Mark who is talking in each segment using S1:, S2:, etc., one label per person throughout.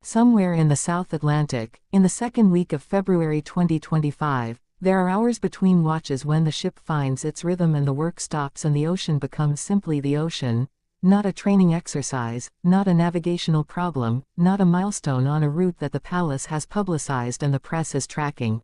S1: Somewhere in the South Atlantic, in the second week of February 2025, there are hours between watches when the ship finds its rhythm and the work stops and the ocean becomes simply the ocean, not a training exercise, not a navigational problem, not a milestone on a route that the palace has publicized and the press is tracking.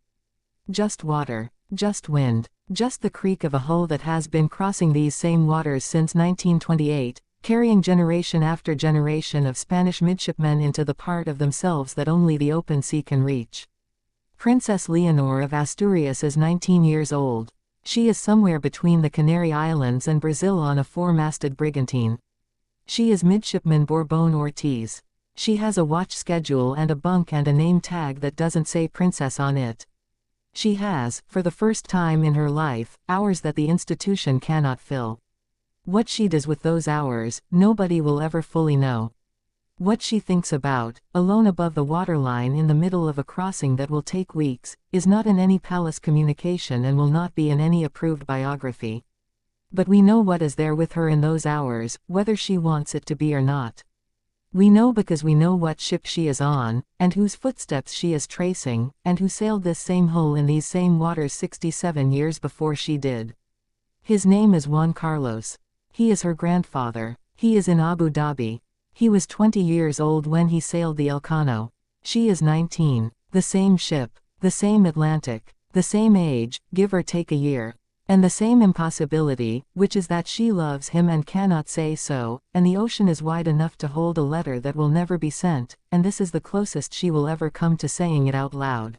S1: Just water, just wind, just the creak of a hull that has been crossing these same waters since 1928, carrying generation after generation of Spanish midshipmen into the part of themselves that only the open sea can reach. Princess Leonor of Asturias is 19 years old. She is somewhere between the Canary Islands and Brazil on a four-masted brigantine. She is Midshipman Bourbon Ortiz. She has a watch schedule and a bunk and a name tag that doesn't say princess on it. She has, for the first time in her life, hours that the institution cannot fill. What she does with those hours, nobody will ever fully know. What she thinks about, alone above the waterline in the middle of a crossing that will take weeks, is not in any palace communication and will not be in any approved biography. But we know what is there with her in those hours, whether she wants it to be or not. We know because we know what ship she is on, and whose footsteps she is tracing, and who sailed this same hull in these same waters 67 years before she did. His name is Juan Carlos. He is her grandfather. He is in Abu Dhabi. He was 20 years old when he sailed the Elcano. She is 19. The same ship, the same Atlantic, the same age, give or take a year. And the same impossibility, which is that she loves him and cannot say so, and the ocean is wide enough to hold a letter that will never be sent, and this is the closest she will ever come to saying it out loud.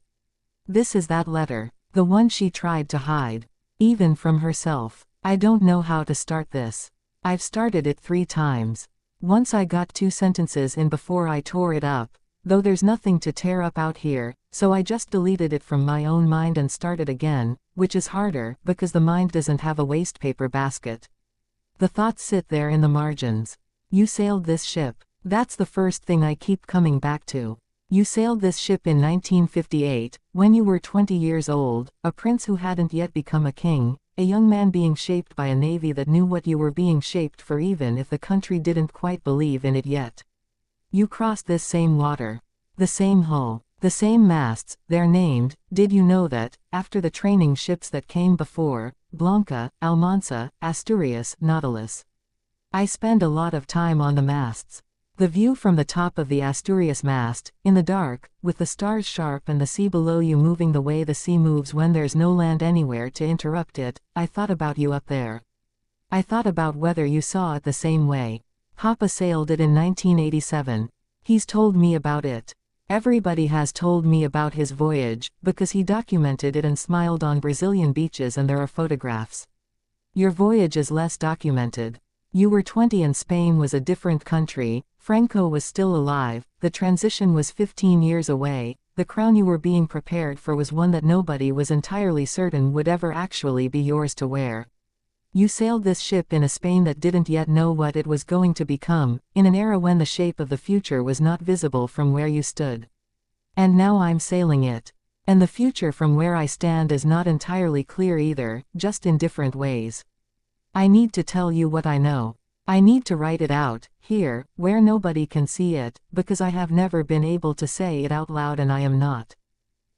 S1: This is that letter, the one she tried to hide, even from herself. I don't know how to start this. I've started it 3 times. Once I got 2 sentences in before I tore it up, though there's nothing to tear up out here, so I just deleted it from my own mind and started again, which is harder, because the mind doesn't have a wastepaper basket. The thoughts sit there in the margins. You sailed this ship. That's the first thing I keep coming back to. You sailed this ship in 1958, when you were 20 years old, a prince who hadn't yet become a king, a young man being shaped by a navy that knew what you were being shaped for even if the country didn't quite believe in it yet. You crossed this same water. The same hull. The same masts, they're named. Did you know that, after the training ships that came before, Blanca, Almanza, Asturias, Nautilus? I spend a lot of time on the masts. The view from the top of the Asturias mast, in the dark, with the stars sharp and the sea below you moving the way the sea moves when there's no land anywhere to interrupt it, I thought about you up there. I thought about whether you saw it the same way. Papa sailed it in 1987. He's told me about it. Everybody has told me about his voyage, because he documented it and smiled on Brazilian beaches and there are photographs. Your voyage is less documented. You were 20 and Spain was a different country, Franco was still alive, the transition was 15 years away, the crown you were being prepared for was one that nobody was entirely certain would ever actually be yours to wear. You sailed this ship in a Spain that didn't yet know what it was going to become, in an era when the shape of the future was not visible from where you stood. And now I'm sailing it. And the future from where I stand is not entirely clear either, just in different ways. I need to tell you what I know. I need to write it out, here, where nobody can see it, because I have never been able to say it out loud and I am not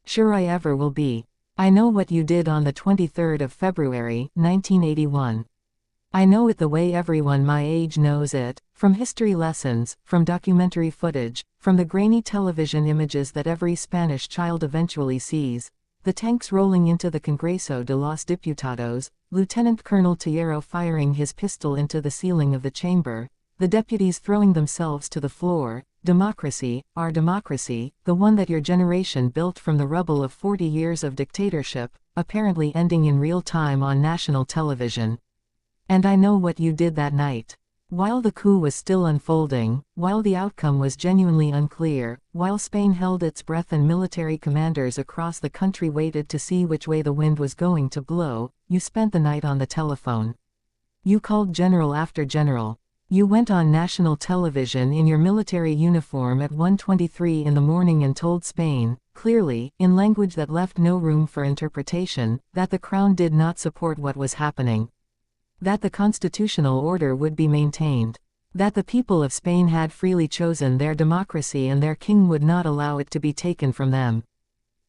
S1: sure I ever will be. I know what you did on the 23rd of February, 1981. I know it the way everyone my age knows it, from history lessons, from documentary footage, from the grainy television images that every Spanish child eventually sees. The tanks rolling into the Congreso de los Diputados, Lieutenant Colonel Tillero firing his pistol into the ceiling of the chamber, the deputies throwing themselves to the floor. Democracy, our democracy, the one that your generation built from the rubble of 40 years of dictatorship, apparently ending in real time on national television. And I know what you did that night. While the coup was still unfolding, while the outcome was genuinely unclear, while Spain held its breath and military commanders across the country waited to see which way the wind was going to blow, you spent the night on the telephone. You called general after general. You went on national television in your military uniform at 1:23 in the morning and told Spain, clearly, in language that left no room for interpretation, that the crown did not support what was happening. That the constitutional order would be maintained. That the people of Spain had freely chosen their democracy and their king would not allow it to be taken from them.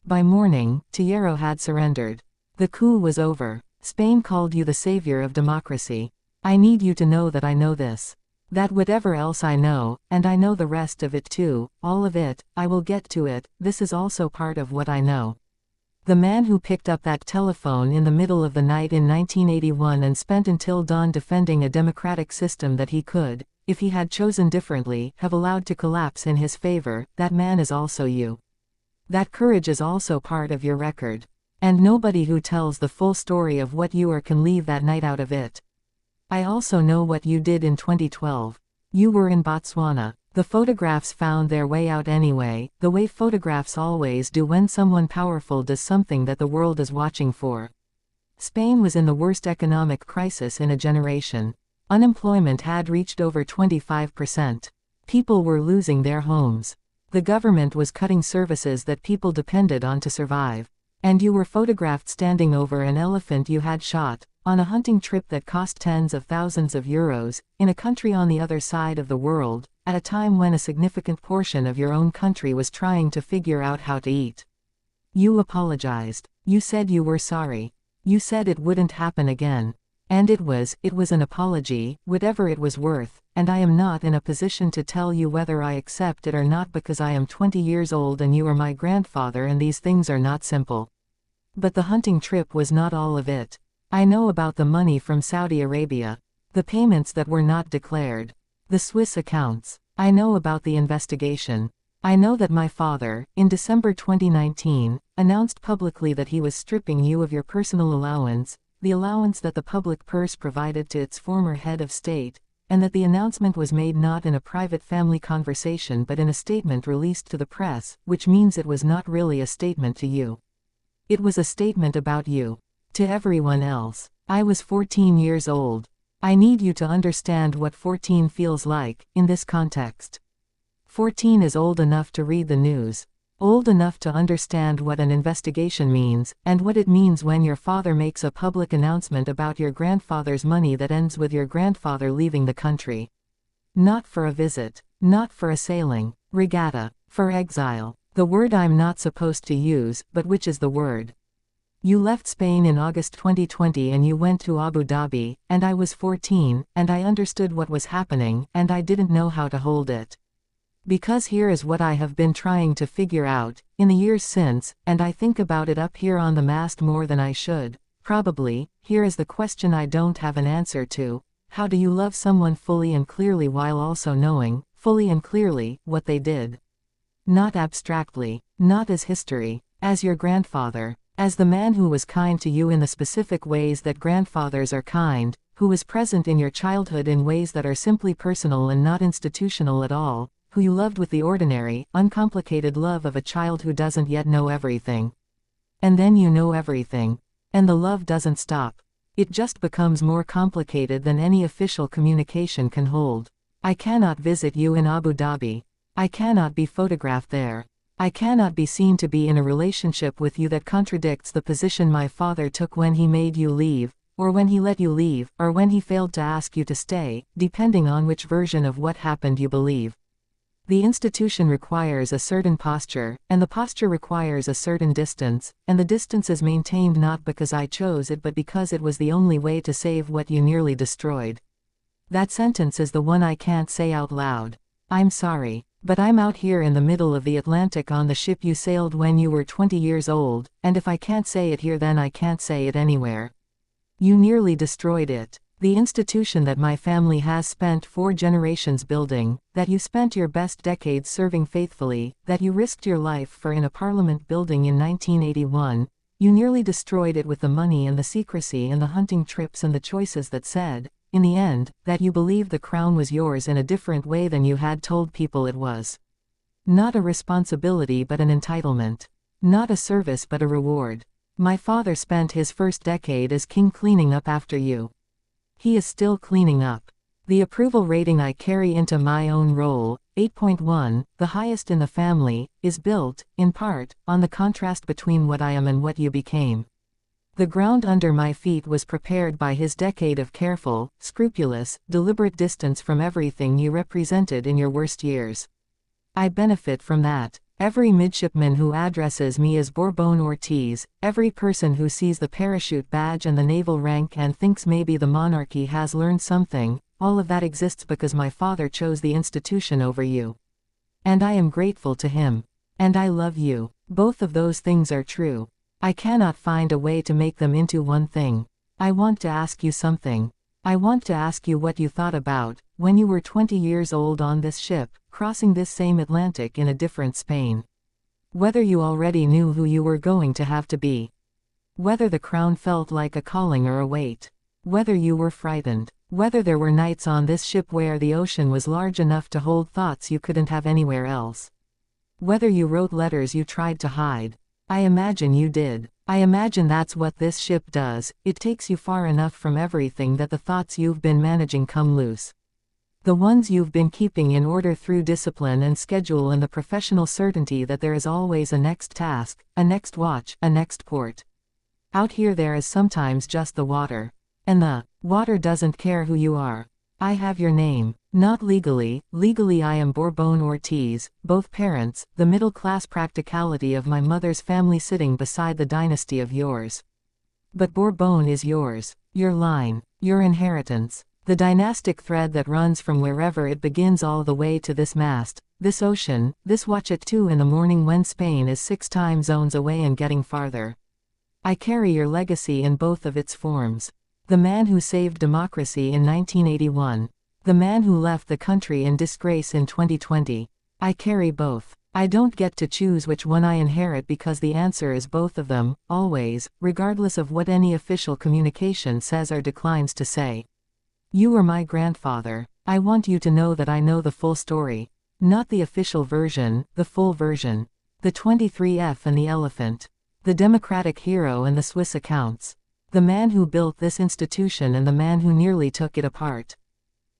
S1: By morning, Teruel had surrendered. The coup was over. Spain called you the savior of democracy. I need you to know that I know this. That whatever else I know, and I know the rest of it too, all of it, I will get to it, this is also part of what I know. The man who picked up that telephone in the middle of the night in 1981 and spent until dawn defending a democratic system that he could, if he had chosen differently, have allowed to collapse in his favor, that man is also you. That courage is also part of your record. And nobody who tells the full story of what you are can leave that night out of it. I also know what you did in 2012. You were in Botswana. The photographs found their way out anyway, the way photographs always do when someone powerful does something that the world is watching for. Spain was in the worst economic crisis in a generation. Unemployment had reached over 25%. People were losing their homes. The government was cutting services that people depended on to survive. And you were photographed standing over an elephant you had shot, on a hunting trip that cost tens of thousands of euros, in a country on the other side of the world, at a time when a significant portion of your own country was trying to figure out how to eat. You apologized. You said you were sorry. You said it wouldn't happen again. And it was an apology, whatever it was worth, and I am not in a position to tell you whether I accept it or not because I am 20 years old and you are my grandfather and these things are not simple. But the hunting trip was not all of it. I know about the money from Saudi Arabia. The payments that were not declared. The Swiss accounts. I know about the investigation. I know that my father, in December 2019, announced publicly that he was stripping you of your personal allowance, the allowance that the public purse provided to its former head of state, and that the announcement was made not in a private family conversation but in a statement released to the press, which means it was not really a statement to you. It was a statement about you. To everyone else. I was 14 years old. I need you to understand what 14 feels like, in this context. 14 is old enough to read the news. Old enough to understand what an investigation means, and what it means when your father makes a public announcement about your grandfather's money that ends with your grandfather leaving the country. Not for a visit. Not for a sailing regatta. For exile. The word I'm not supposed to use, but which is the word. You left Spain in August 2020 and you went to Abu Dhabi, and I was 14, and I understood what was happening, and I didn't know how to hold it. Because here is what I have been trying to figure out, in the years since, and I think about it up here on the mast more than I should, probably. Here is the question I don't have an answer to. How do you love someone fully and clearly while also knowing, fully and clearly, what they did? Not abstractly, not as history, as your grandfather, as the man who was kind to you in the specific ways that grandfathers are kind, who was present in your childhood in ways that are simply personal and not institutional at all, who you loved with the ordinary, uncomplicated love of a child who doesn't yet know everything. And then you know everything. And the love doesn't stop. It just becomes more complicated than any official communication can hold. I cannot visit you in Abu Dhabi. I cannot be photographed there. I cannot be seen to be in a relationship with you that contradicts the position my father took when he made you leave, or when he let you leave, or when he failed to ask you to stay, depending on which version of what happened you believe. The institution requires a certain posture, and the posture requires a certain distance, and the distance is maintained not because I chose it but because it was the only way to save what you nearly destroyed. That sentence is the one I can't say out loud. I'm sorry, but I'm out here in the middle of the Atlantic on the ship you sailed when you were 20 years old, and if I can't say it here then I can't say it anywhere. You nearly destroyed it. The institution that my family has spent 4 generations building, that you spent your best decades serving faithfully, that you risked your life for in a parliament building in 1981, you nearly destroyed it with the money and the secrecy and the hunting trips and the choices that said, in the end, that you believed the crown was yours in a different way than you had told people it was. Not a responsibility but an entitlement. Not a service but a reward. My father spent his first decade as king cleaning up after you. He is still cleaning up. The approval rating I carry into my own role, 8.1, the highest in the family, is built, in part, on the contrast between what I am and what you became. The ground under my feet was prepared by his decade of careful, scrupulous, deliberate distance from everything you represented in your worst years. I benefit from that. Every midshipman who addresses me as Bourbon Ortiz, every person who sees the parachute badge and the naval rank and thinks maybe the monarchy has learned something, all of that exists because my father chose the institution over you. And I am grateful to him. And I love you. Both of those things are true. I cannot find a way to make them into one thing. I want to ask you something. I want to ask you what you thought about, when you were 20 years old on this ship, crossing this same Atlantic in a different Spain. Whether you already knew who you were going to have to be. Whether the crown felt like a calling or a weight. Whether you were frightened. Whether there were nights on this ship where the ocean was large enough to hold thoughts you couldn't have anywhere else. Whether you wrote letters you tried to hide. I imagine you did. I imagine that's what this ship does, it takes you far enough from everything that the thoughts you've been managing come loose. The ones you've been keeping in order through discipline and schedule and the professional certainty that there is always a next task, a next watch, a next port. Out here there is sometimes just the water. And the water doesn't care who you are. I have your name. Not legally, legally I am Bourbon Ortiz, both parents, the middle-class practicality of my mother's family sitting beside the dynasty of yours. But Bourbon is yours, your line, your inheritance. The dynastic thread that runs from wherever it begins all the way to this mast, this ocean, this watch at 2 in the morning when Spain is 6 time zones away and getting farther. I carry your legacy in both of its forms. The man who saved democracy in 1981. The man who left the country in disgrace in 2020. I carry both. I don't get to choose which one I inherit because the answer is both of them, always, regardless of what any official communication says or declines to say. You were my grandfather. I want you to know that I know the full story. Not the official version, the full version. The 23F and the elephant. The democratic hero and the Swiss accounts. The man who built this institution and the man who nearly took it apart.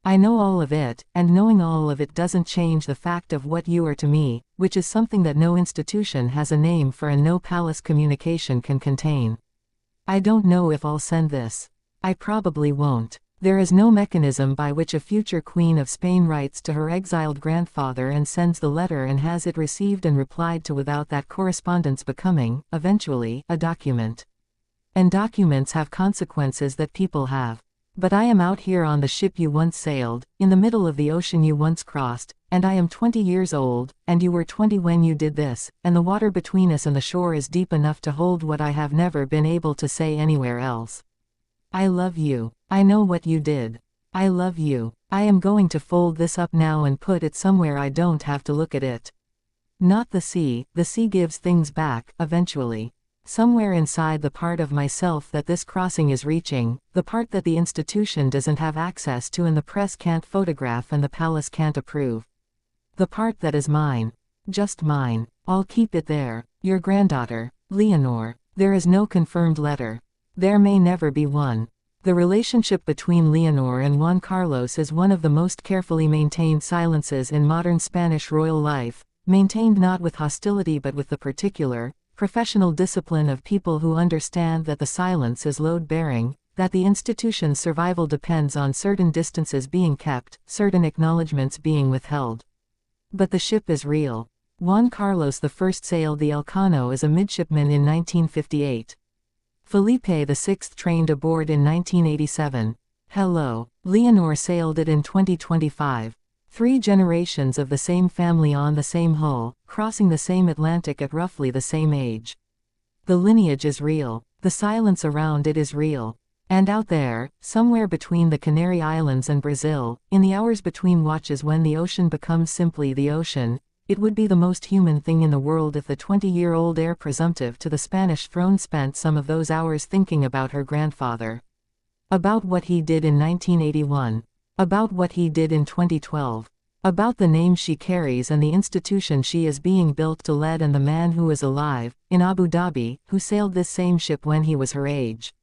S1: I know all of it, and knowing all of it doesn't change the fact of what you are to me, which is something that no institution has a name for and no palace communication can contain. I don't know if I'll send this. I probably won't. There is no mechanism by which a future Queen of Spain writes to her exiled grandfather and sends the letter and has it received and replied to without that correspondence becoming, eventually, a document. And documents have consequences that people have. But I am out here on the ship you once sailed, in the middle of the ocean you once crossed, and I am 20 years old, and you were 20 when you did this, and the water between us and the shore is deep enough to hold what I have never been able to say anywhere else. I love you. I know what you did. I love you. I am going to fold this up now and put it somewhere I don't have to look at it. Not the sea gives things back, eventually. Somewhere inside the part of myself that this crossing is reaching, the part that the institution doesn't have access to and the press can't photograph and the palace can't approve. The part that is mine. Just mine. I'll keep it there. Your granddaughter, Leonor. There is no confirmed letter. There may never be one. The relationship between Leonor and Juan Carlos is one of the most carefully maintained silences in modern Spanish royal life, maintained not with hostility but with the particular, professional discipline of people who understand that the silence is load-bearing, that the institution's survival depends on certain distances being kept, certain acknowledgments being withheld. But the ship is real. Juan Carlos I sailed the Elcano as a midshipman in 1958. Felipe VI trained aboard in 1987. Hello. Leonor sailed it in 2025. 3 generations of the same family on the same hull, crossing the same Atlantic at roughly the same age. The lineage is real. The silence around it is real. And out there, somewhere between the Canary Islands and Brazil, in the hours between watches when the ocean becomes simply the ocean, it would be the most human thing in the world if the 20-year-old heir presumptive to the Spanish throne spent some of those hours thinking about her grandfather. About what he did in 1981. About what he did in 2012. About the name she carries and the institution she is being built to lead and the man who is alive, in Abu Dhabi, who sailed this same ship when he was her age.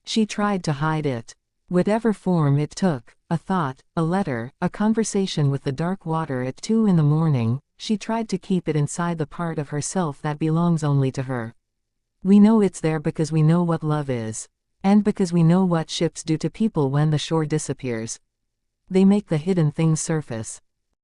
S1: She tried to hide it. Whatever form it took, a thought, a letter, a conversation with the dark water at 2 in the morning, she tried to keep it inside the part of herself that belongs only to her. We know it's there because we know what love is. And because we know what ships do to people when the shore disappears. They make the hidden things surface.